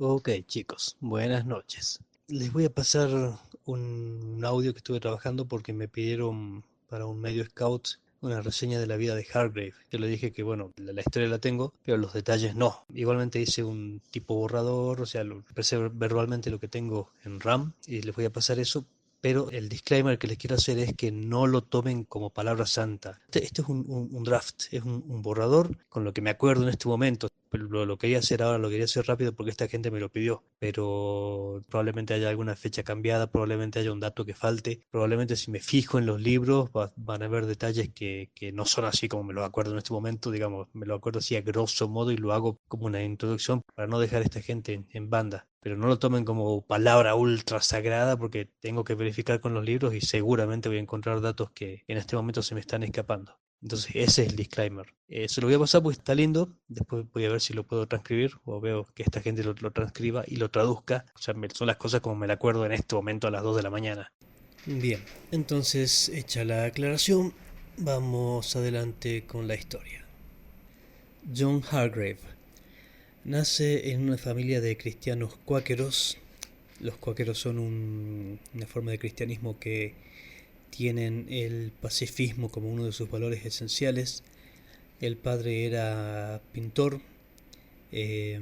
Ok, chicos, buenas noches. Les voy a pasar un audio que estuve trabajando porque me pidieron para un medio scout una reseña de la vida de Hargrave. Yo le dije que, bueno, la historia la tengo, pero los detalles no. Igualmente hice un tipo borrador, o sea, expresé verbalmente lo que tengo en RAM y les voy a pasar eso. Pero el disclaimer que les quiero hacer es que no lo tomen como palabra santa. Este es un draft, es un borrador con lo que me acuerdo en este momento. Pero lo quería hacer ahora, lo quería hacer rápido porque esta gente me lo pidió. Pero probablemente haya alguna fecha cambiada, probablemente haya un dato que falte. Probablemente si me fijo en los libros van a haber detalles que no son así como me lo acuerdo en este momento. Digamos, me lo acuerdo así a grosso modo y lo hago como una introducción para no dejar a esta gente en banda. Pero no lo tomen como palabra ultra sagrada porque tengo que verificar con los libros y seguramente voy a encontrar datos que en este momento se me están escapando. Entonces ese es el disclaimer. Se lo voy a pasar porque está lindo. Después voy a ver si lo puedo transcribir o veo que esta gente lo transcriba y lo traduzca. O sea, son las cosas como me la acuerdo en este momento a las 2 de la mañana. Bien, entonces hecha la aclaración, vamos adelante con la historia. John Hargrave nace en una familia de cristianos cuáqueros. Los cuáqueros son una forma de cristianismo que tienen el pacifismo como uno de sus valores esenciales. El padre era pintor, eh,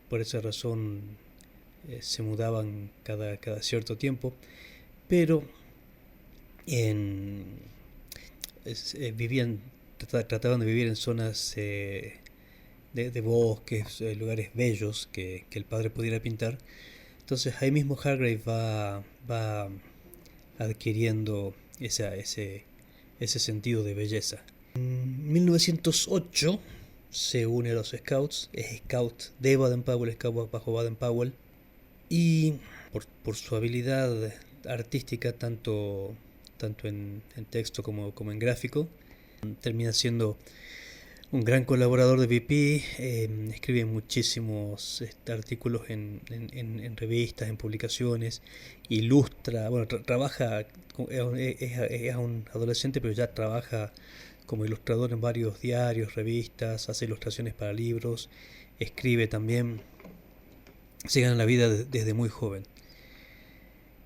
por esa razón se mudaban cada cierto tiempo, pero en, vivían, trataban de vivir en zonas de bosques, lugares bellos que el padre pudiera pintar. Entonces ahí mismo Hargrave va adquiriendo ese sentido de belleza. En 1908 se une a los Scouts, es Scout de Baden-Powell, Scout bajo Baden-Powell, y por su habilidad artística, tanto en texto como en gráfico, termina siendo un gran colaborador de BP. Escribe muchísimos artículos en revistas, en publicaciones, ilustra, bueno, trabaja, es un adolescente, pero ya trabaja como ilustrador en varios diarios, revistas, hace ilustraciones para libros, escribe también, se gana la vida desde muy joven.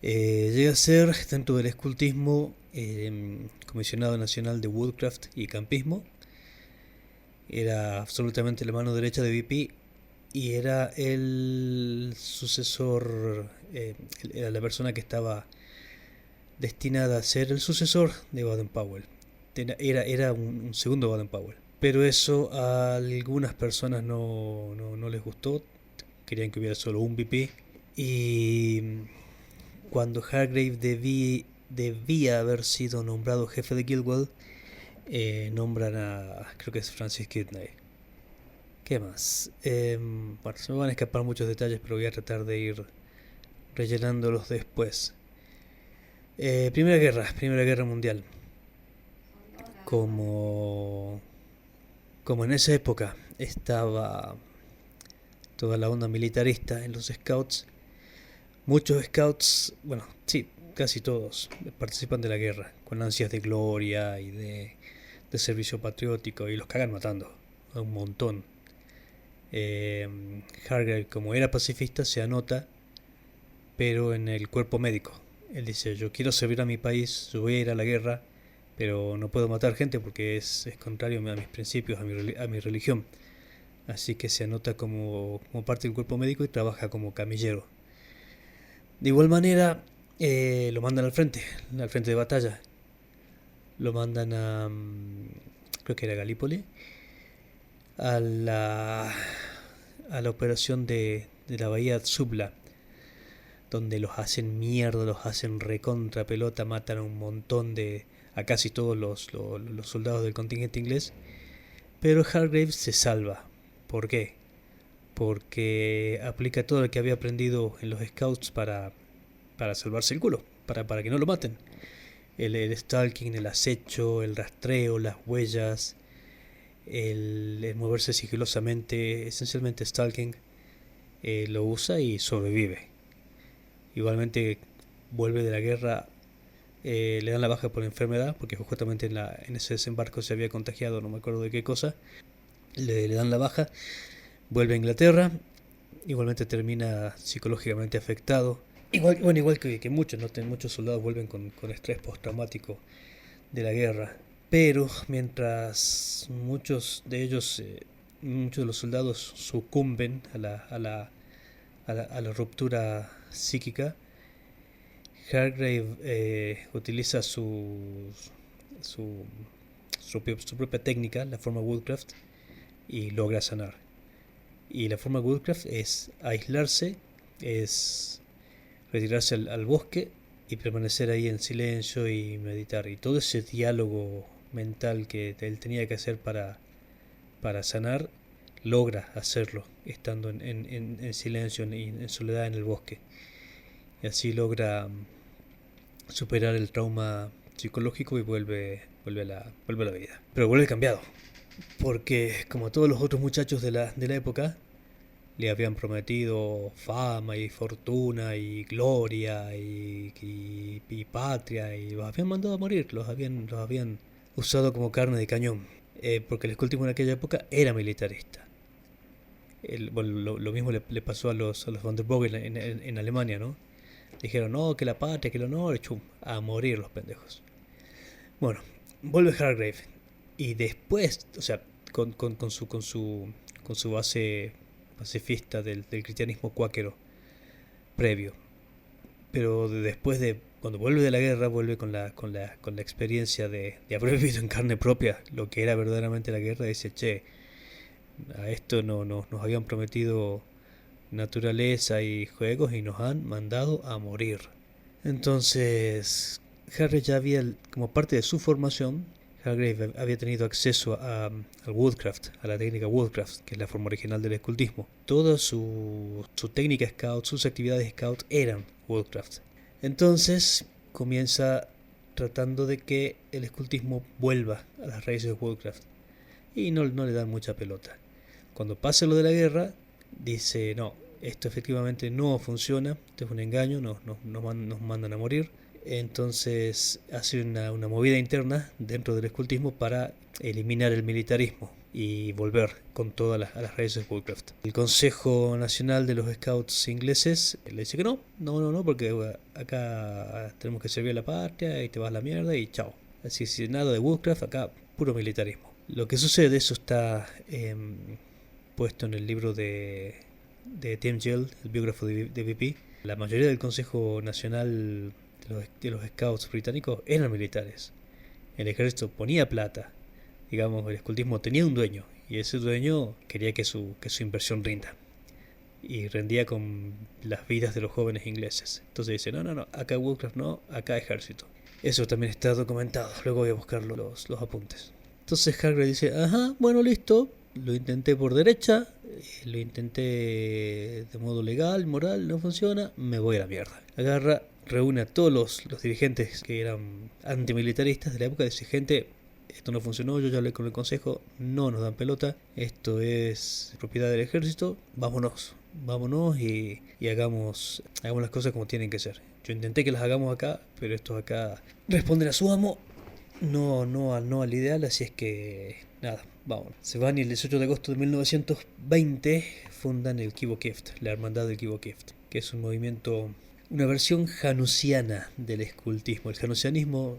Llega a ser, dentro del escultismo, comisionado nacional de Woodcraft y campismo. Era absolutamente la mano derecha de BP y era el sucesor, era la persona que estaba destinada a ser el sucesor de Baden-Powell. Era un segundo Baden-Powell. Pero eso a algunas personas no les gustó, querían que hubiera solo un BP. Y cuando Hargrave debía haber sido nombrado jefe de Guildwall, nombran creo que es Francis Kidney. ¿Qué más? Bueno, se me van a escapar muchos detalles, pero voy a tratar de ir rellenándolos después. Primera Guerra Mundial. Como, como en esa época estaba toda la onda militarista en los scouts, muchos scouts, bueno, sí, casi todos, participan de la guerra con ansias de gloria y de servicio patriótico y los cagan matando a un montón. Hargrave, como era pacifista, se anota, pero en el cuerpo médico. Él dice, yo quiero servir a mi país, yo voy a ir a la guerra, pero no puedo matar gente porque es contrario a mis principios, a mi religión. Así que se anota como parte del cuerpo médico y trabaja como camillero. De igual manera, lo mandan al frente de batalla. Lo mandan creo que era Galípoli, a la operación de la bahía Subla, donde los hacen mierda, los hacen recontra pelota, matan a un montón a casi todos los soldados del contingente inglés, pero Hargrave se salva. ¿Por qué? Porque aplica todo lo que había aprendido en los scouts para salvarse el culo, para que no lo maten. El stalking, el acecho, el rastreo, las huellas, el moverse sigilosamente, esencialmente stalking, lo usa y sobrevive. Igualmente vuelve de la guerra, le dan la baja por enfermedad, porque justamente en ese desembarco se había contagiado, no me acuerdo de qué cosa, le dan la baja, vuelve a Inglaterra, igualmente termina psicológicamente afectado. Igual que muchos, ¿no? Muchos soldados vuelven con estrés postraumático de la guerra. Pero mientras muchos de los soldados sucumben a la ruptura psíquica, Hargrave utiliza su, su propia técnica, la forma Woodcraft, y logra sanar. Y la forma Woodcraft es aislarse, es retirarse al bosque y permanecer ahí en silencio y meditar. Y todo ese diálogo mental que él tenía que hacer para sanar, logra hacerlo estando en silencio, en soledad en el bosque. Y así logra superar el trauma psicológico y vuelve a la vida. Pero vuelve cambiado, porque como todos los otros muchachos de la época, le habían prometido fama y fortuna y gloria y patria, y los habían mandado a morir, los habían usado como carne de cañón, porque el escultismo en aquella época era militarista. Bueno, lo mismo le pasó a los Van der Bogen en Alemania, ¿no? Dijeron, no, que la patria, que el honor, chum, a morir los pendejos. Bueno, vuelve Hargrave. Y después, o sea, con su base pacifista del cristianismo cuáquero previo. Pero después de, cuando vuelve de la guerra, vuelve con la experiencia de haber vivido en carne propia lo que era verdaderamente la guerra. Y dice, che, a esto nos habían prometido naturaleza y juegos y nos han mandado a morir. Entonces, Harry ya había, como parte de su formación, Hargrave había tenido acceso al Woodcraft, a la técnica Woodcraft, que es la forma original del escultismo. Toda su técnica Scout, sus actividades Scout eran Woodcraft. Entonces comienza tratando de que el escultismo vuelva a las raíces de Woodcraft. Y no le dan mucha pelota. Cuando pasa lo de la guerra, dice, no, esto efectivamente no funciona, esto es un engaño, nos mandan a morir. Entonces hace una movida interna dentro del escultismo para eliminar el militarismo y volver con todas a las raíces de Woodcraft. El Consejo Nacional de los Scouts ingleses le dice que no, porque acá tenemos que servir a la patria y te vas a la mierda y chao. Así que nada de Woodcraft, acá puro militarismo. Lo que sucede, eso está puesto en el libro de Tim Gill, el biógrafo de BP. La mayoría del Consejo Nacional de los Scouts británicos eran militares. El ejército ponía plata. Digamos, el escultismo tenía un dueño y ese dueño quería que su inversión rinda. Y rendía con las vidas de los jóvenes ingleses. Entonces dice, no, acá Woodcraft no, acá ejército. Eso también está documentado. Luego voy a buscar los apuntes. Entonces Hargrave dice, ajá, bueno, listo. Lo intenté por derecha, lo intenté de modo legal, moral, no funciona, me voy a la mierda. Agarra, reúne a todos los dirigentes que eran antimilitaristas de la época, dice, gente, esto no funcionó, yo ya hablé con el consejo, no nos dan pelota, esto es propiedad del ejército, vámonos y hagamos las cosas como tienen que ser. Yo intenté que las hagamos acá, pero estos acá responden a su amo, no al ideal, así es que nada, vamos. Se van y el 18 de agosto de 1920 fundan el Kivo Kieft, la hermandad del Kivo Kieft, que es un movimiento, una versión janusiana del escultismo. El janusianismo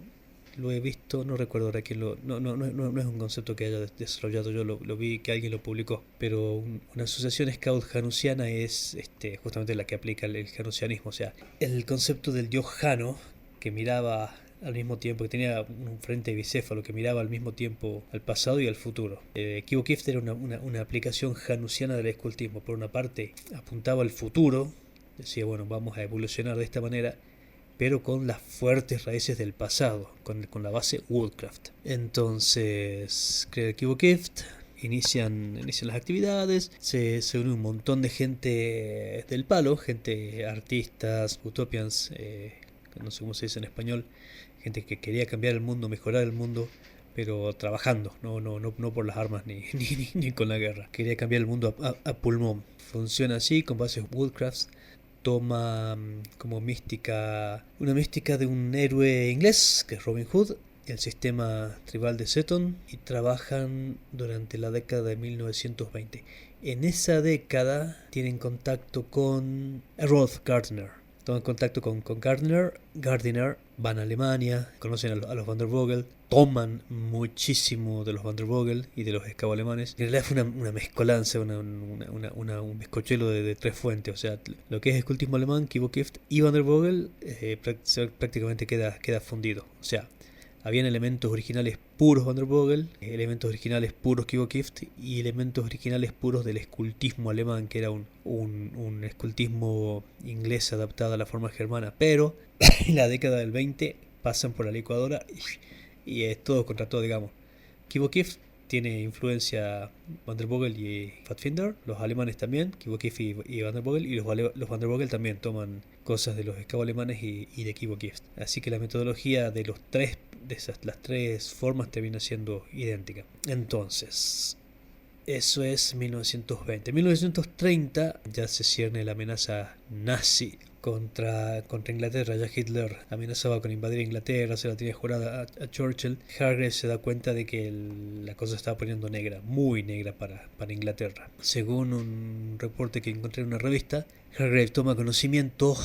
lo he visto, no recuerdo ahora quién no es un concepto que haya desarrollado yo, lo vi que alguien lo publicó, pero una asociación scout janusiana es justamente la que aplica el janusianismo, o sea, el concepto del dios Jano, que miraba al mismo tiempo, que tenía un frente bicéfalo, que miraba al mismo tiempo al pasado y al futuro. Kivo Kieft era una aplicación janusiana del escultismo. Por una parte apuntaba al futuro, decía, bueno, vamos a evolucionar de esta manera, pero con las fuertes raíces del pasado, con la base Woodcraft. Entonces crea el Kivo Kieft, inician las actividades, se une un montón de gente del palo, gente, artistas, utopians, no sé cómo se dice en español, gente que quería cambiar el mundo, mejorar el mundo, pero trabajando, no por las armas ni con la guerra. Quería cambiar el mundo a pulmón. Funciona así, con bases Woodcraft. Toma como mística, una mística de un héroe inglés, que es Robin Hood, el sistema tribal de Seton, y trabajan durante la década de 1920. En esa década tienen contacto con Rolf Gardner. Toman contacto con Gardner, van a Alemania, conocen a los Van der Vogel, toman muchísimo de los Van der Vogel y de los esclavos alemanes. En realidad fue una mezcolanza, un bizcochuelo de tres fuentes. O sea, lo que es escultismo alemán, Kibo Kieft y Van der Vogel prácticamente queda fundido. O sea, habían elementos originales puros Van der Vogel, elementos originales puros Kibo Kieft y elementos originales puros del escultismo alemán, que era un escultismo inglés adaptado a la forma germana. Pero en la década del 20 pasan por la licuadora y es todo contra todo, digamos. Kibo Kieft tiene influencia Van der Vogel y Pfadfinder, los alemanes también, Kibo Kieft y Van der Vogel, y los Van der Vogel también toman cosas de los esclavos alemanes y de Kibo Kieft. Así que la metodología de las tres formas termina siendo idéntica. Entonces, eso es 1920. En 1930 ya se cierne la amenaza nazi contra Inglaterra. Ya Hitler amenazaba con invadir Inglaterra, se la tenía jurada a Churchill. Hargrave se da cuenta de que la cosa se estaba poniendo negra, muy negra para Inglaterra. Según un reporte que encontré en una revista, Hargrave toma conocimiento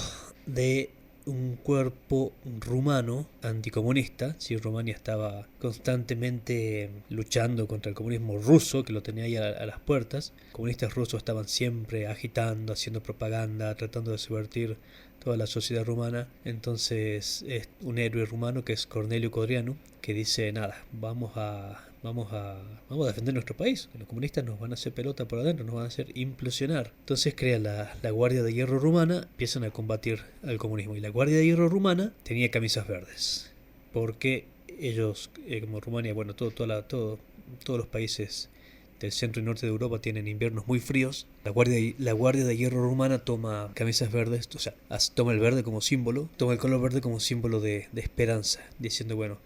de un cuerpo rumano anticomunista. Si Rumania estaba constantemente luchando contra el comunismo ruso, que lo tenía ahí a las puertas, los comunistas rusos estaban siempre agitando, haciendo propaganda, tratando de subvertir toda la sociedad rumana. Entonces es un héroe rumano que es Cornelio Codrianu, que dice: nada, vamos a defender nuestro país. Los comunistas nos van a hacer pelota por adentro, nos van a hacer implosionar. Entonces crea la Guardia de Hierro Rumana, empiezan a combatir al comunismo. Y la Guardia de Hierro Rumana tenía camisas verdes, porque ellos, como Rumania, bueno, todos los países del centro y norte de Europa tienen inviernos muy fríos. La Guardia de Hierro Rumana toma camisas verdes, o sea, toma el verde como símbolo, toma el color verde como símbolo de esperanza, diciendo: bueno,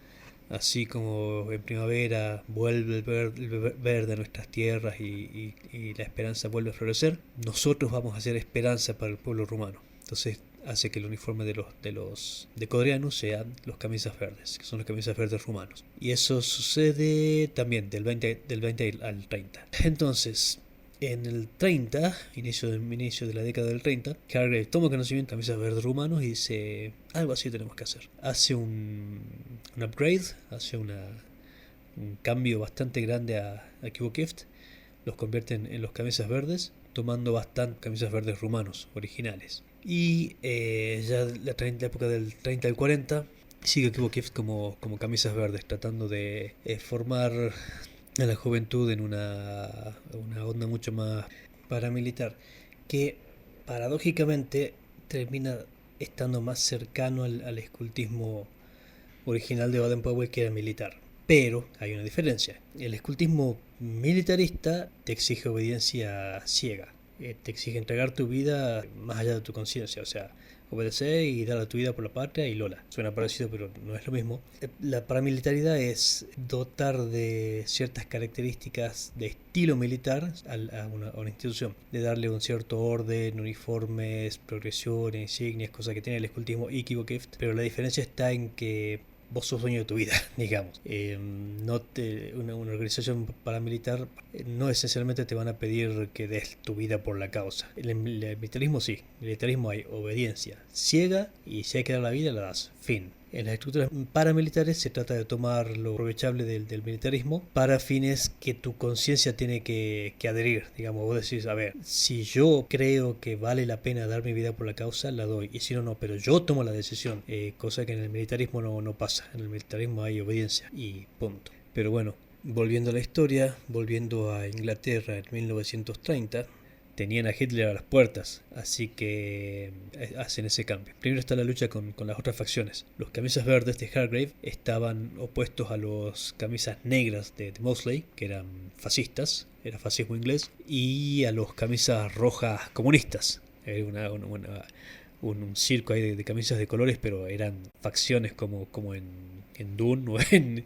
así como en primavera vuelve el verde a nuestras tierras y la esperanza vuelve a florecer, nosotros vamos a hacer esperanza para el pueblo rumano. Entonces hace que el uniforme de Codrianu sean los camisas verdes, que son los camisas verdes rumanos. Y eso sucede también del 20 al 30. Entonces, en el 30, inicio de la década del 30, Hargrave toma conocimiento de camisas verdes rumanos y dice: algo así tenemos que hacer. Hace un upgrade, hace un cambio bastante grande a Kibo Kieft, los convierte en los camisas verdes, tomando bastante camisas verdes rumanos originales. Y ya la época del 30 al 40 sigue Kibo Kieft como camisas verdes, tratando de formar a la juventud en una onda mucho más paramilitar, que paradójicamente termina estando más cercano al escultismo original de Baden-Powell, que era militar. Pero hay una diferencia: el escultismo militarista te exige obediencia ciega, te exige entregar tu vida más allá de tu conciencia, o sea, obedecer y dar tu vida por la patria y Lola. Suena parecido, pero no es lo mismo. La paramilitaridad es dotar de ciertas características de estilo militar a una institución, de darle un cierto orden, uniformes, progresiones, insignias, cosas que tiene el escultismo y Kibo Kieft, pero la diferencia está en que vos sos dueño de tu vida, digamos. Una organización paramilitar no esencialmente te van a pedir que des tu vida por la causa. El militarismo sí. En el militarismo hay obediencia ciega y si hay que dar la vida, la das. Fin. En las estructuras paramilitares se trata de tomar lo aprovechable del militarismo para fines que tu conciencia tiene que adherir. Digamos, vos decís: a ver, si yo creo que vale la pena dar mi vida por la causa, la doy. Y si no, no, pero yo tomo la decisión. Cosa que en el militarismo no pasa. En el militarismo hay obediencia y punto. Pero bueno, volviendo a la historia, volviendo a Inglaterra en 1930, tenían a Hitler a las puertas, así que hacen ese cambio. Primero está la lucha con las otras facciones. Los camisas verdes de Hargrave estaban opuestos a los camisas negras de Mosley, que eran fascistas, era fascismo inglés, y a los camisas rojas comunistas. Era un circo ahí de camisas de colores, pero eran facciones como en Dune o en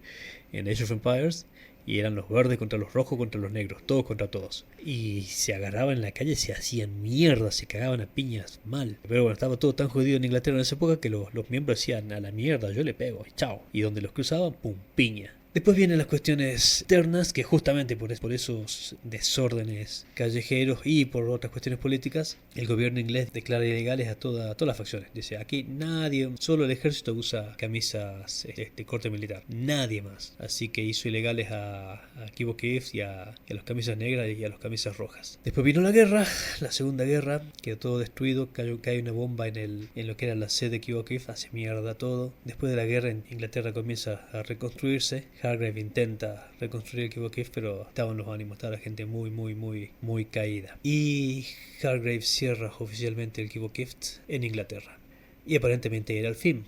Age of Empires. Y eran los verdes contra los rojos contra los negros, todos contra todos. Y se agarraban en la calle, se hacían mierda, se cagaban a piñas mal. Pero bueno, estaba todo tan jodido en Inglaterra en esa época que los miembros decían: a la mierda, yo le pego, chao. Y donde los cruzaban, pum, piña. Después vienen las cuestiones externas, que justamente por esos desórdenes callejeros y por otras cuestiones políticas, el gobierno inglés declara ilegales a todas las facciones. Dice, aquí nadie, solo el ejército usa camisas de corte militar, nadie más. Así que hizo ilegales a Kibo Kiev y a las camisas negras y a las camisas rojas. Después vino la guerra, la segunda guerra, quedó todo destruido, cae una bomba en lo que era la sede de Kibo Kiev, hace mierda todo. Después de la guerra, Inglaterra comienza a reconstruirse. Hargrave intenta reconstruir el Kibo Kiev, pero estaban los ánimos, estaba la gente muy caída. Y Hargrave cierra oficialmente el Kibo Kiev en Inglaterra. Y aparentemente era el fin,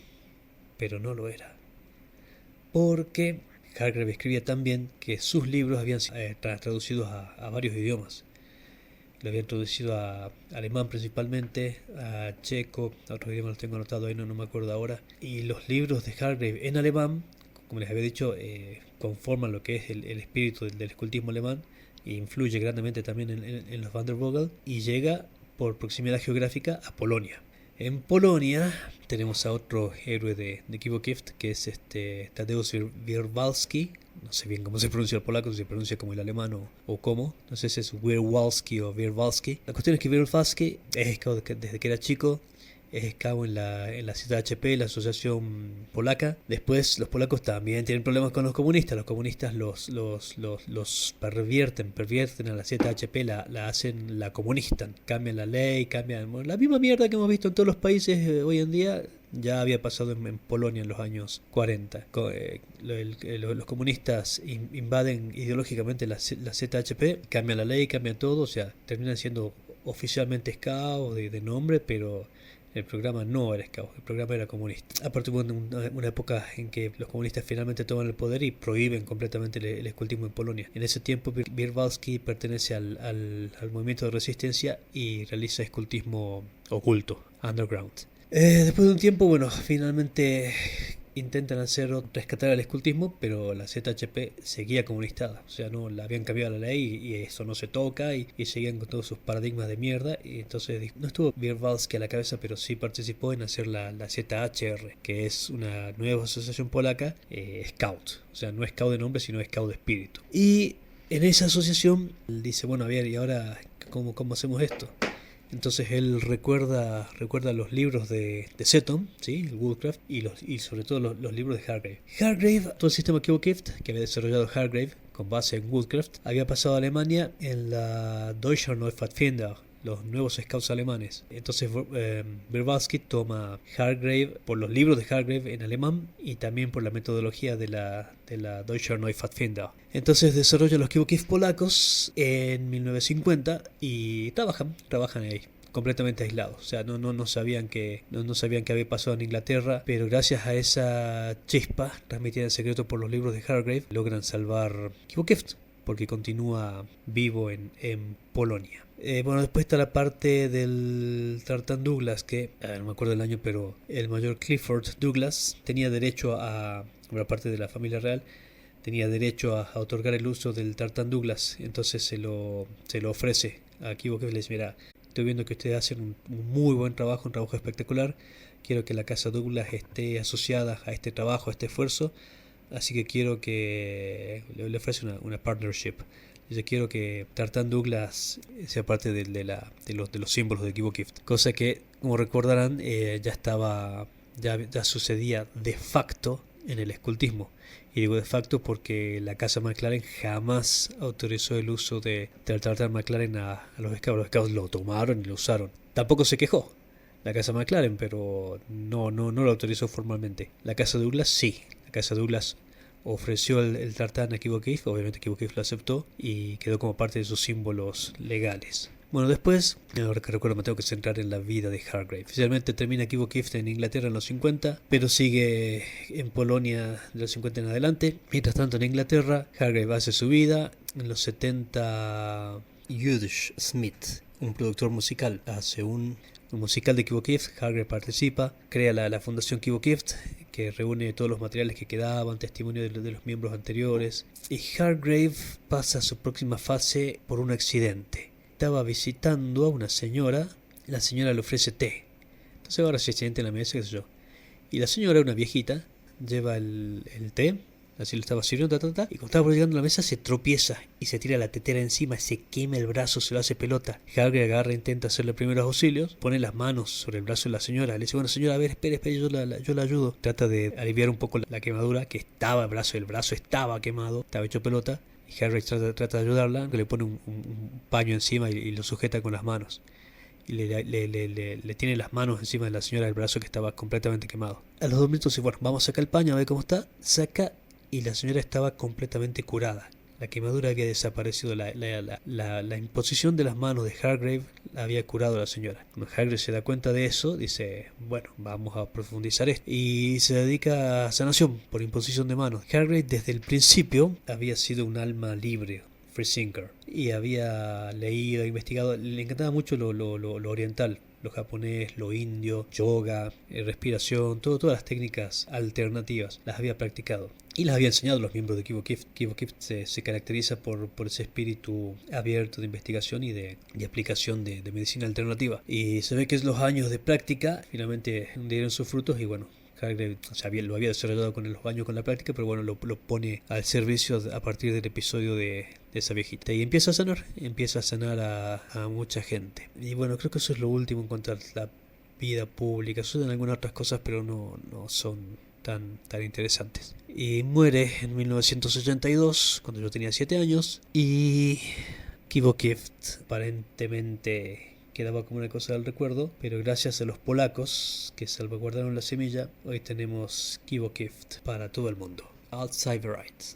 pero no lo era. Porque Hargrave escribía tan bien que sus libros habían sido traducidos a varios idiomas. Lo habían traducido a alemán principalmente, a checo, a otros idiomas los tengo anotado ahí, no me acuerdo ahora. Y los libros de Hargrave en alemán, como les había dicho, conforman lo que es el espíritu del escultismo alemán e influye grandemente también en los Van der Vogel y llega por proximidad geográfica a Polonia. En Polonia tenemos a otro héroe de Kibo Kiev, que es Tadeusz Wierwalski. No sé bien cómo se pronuncia el polaco, si se pronuncia como el alemán o cómo. No sé si es Wierwalski o Wierwalski. La cuestión es que Wierwalski es desde que era chico. Es esclavo en la ZHP, la asociación polaca. Después los polacos también tienen problemas con los comunistas. Los comunistas los pervierten a la ZHP, la hacen, la comunistan. Cambian la ley, cambian la misma mierda que hemos visto en todos los países hoy en día. Ya había pasado en Polonia en los años 40. Los comunistas invaden ideológicamente la ZHP, cambian la ley, cambian todo. O sea, terminan siendo oficialmente SCAO de nombre, pero el programa no era SCAO, el programa era comunista. Aparte hubo una época en que los comunistas finalmente toman el poder y prohíben completamente el escultismo en Polonia. En ese tiempo Wierwalski pertenece al movimiento de resistencia y realiza escultismo oculto, underground. Después de un tiempo, bueno, finalmente intentan rescatar el escultismo, pero la ZHP seguía comunistada, o sea, no la habían cambiado la ley y eso no se toca y seguían con todos sus paradigmas de mierda. Y entonces no estuvo Wierwalski a la cabeza, pero sí participó en hacer la ZHR, que es una nueva asociación polaca, Scout, o sea, no Scout de nombre, sino Scout de espíritu. Y en esa asociación él dice, bueno, a ver, ¿y ahora cómo hacemos esto? Entonces él recuerda los libros de Seton, ¿sí? El Woodcraft, y sobre todo los libros de Hargrave. Todo el sistema Kibo Kiev que había desarrollado Hargrave con base en Woodcraft, había pasado a Alemania en la Deutscher Neupfadfinder, los nuevos scouts alemanes. Entonces Wierwalski toma Hargrave por los libros de Hargrave en alemán y también por la metodología de la Deutscher Neupfadfinder. Entonces desarrolla los Kibo Kiev polacos en 1950 y trabajan ahí completamente aislados, o sea, no sabían que había pasado en Inglaterra, pero gracias a esa chispa transmitida en secreto por los libros de Hargrave logran salvar Kibo Kiev, porque continúa vivo en Polonia. Bueno, después está la parte del Tartan Douglas, que no me acuerdo el año, pero el mayor Clifford Douglas tenía derecho una parte de la familia real tenía derecho a otorgar el uso del Tartan Douglas. Entonces se lo ofrece a Kibo Kiev. Le dice, mira, estoy viendo que ustedes hacen un muy buen trabajo, un trabajo espectacular. Quiero que la casa Douglas esté asociada a este trabajo, a este esfuerzo. Así que quiero que le ofrece una partnership. Yo quiero que Tartan Douglas sea parte de los símbolos de Kibo Kiev. Cosa que, como recordarán, ya sucedía de facto en el escultismo. Y digo de facto porque la casa McLaren jamás autorizó el uso del Tartan McLaren a los scouts. Los scouts lo tomaron y lo usaron. Tampoco se quejó la casa McLaren, pero no lo autorizó formalmente. La casa Douglas sí. La casa Douglas ofreció el tartán a Kibo Kiev, obviamente Kibo Kiev lo aceptó y quedó como parte de sus símbolos legales. Bueno, después, ahora que recuerdo, me tengo que centrar en la vida de Hargrave. Oficialmente termina Kibo Kiev en Inglaterra en los 50, pero sigue en Polonia de los 50 en adelante. Mientras tanto, en Inglaterra, Hargrave hace su vida. En los 70, Judith Smith, un productor musical, hace un musical de Kibo Kiev. Hargrave participa, crea la fundación Kibo Kiev, que reúne todos los materiales que quedaban, testimonios de los miembros anteriores. Y Hargrave pasa a su próxima fase por un accidente. Estaba visitando a una señora, la señora le ofrece té. Entonces ahora se siente en la mesa, qué sé yo. Y la señora, una viejita, lleva el té así lo estaba sirviendo, y cuando estaba por llegando a la mesa se tropieza y se tira la tetera encima, se quema el brazo, se lo hace pelota. Hagrid agarra, intenta hacerle primeros auxilios, pone las manos sobre el brazo de la señora, le dice, bueno señora, a ver, espere, yo la ayudo. Trata de aliviar un poco la quemadura, que estaba el brazo estaba quemado, estaba hecho pelota, y Hagrid trata de ayudarla, le pone un paño encima y lo sujeta con las manos. Y le tiene las manos encima de la señora del brazo que estaba completamente quemado. A los 2 minutos dice, bueno, vamos a sacar el paño a ver cómo está. Saca y la señora estaba completamente curada. La quemadura había desaparecido, la imposición de las manos de Hargrave la había curado a la señora. Cuando Hargrave se da cuenta de eso, dice, bueno, vamos a profundizar esto. Y se dedica a sanación por imposición de manos. Hargrave desde el principio había sido un alma libre, Freethinker, y había leído, investigado, le encantaba mucho lo oriental, lo japonés, lo indio, yoga, respiración, todas las técnicas alternativas, las había practicado y las había enseñado a los miembros de Kivokift. Kivokift se caracteriza por ese espíritu abierto de investigación y de aplicación de medicina alternativa. Y se ve que los años de práctica finalmente dieron sus frutos y bueno, Hagrid, o sea, lo había desarrollado con los años con la práctica, pero bueno, lo pone al servicio a partir del episodio de esa viejita. Y empieza a sanar a mucha gente. Y bueno, creo que eso es lo último en cuanto a la vida pública. Suceden algunas otras cosas, pero no son tan interesantes. Y muere en 1982, cuando yo tenía 7 años. Y Kivokift aparentemente quedaba como una cosa del recuerdo, pero gracias a los polacos que salvaguardaron la semilla, hoy tenemos Kivokift para todo el mundo. Alt Cyberite.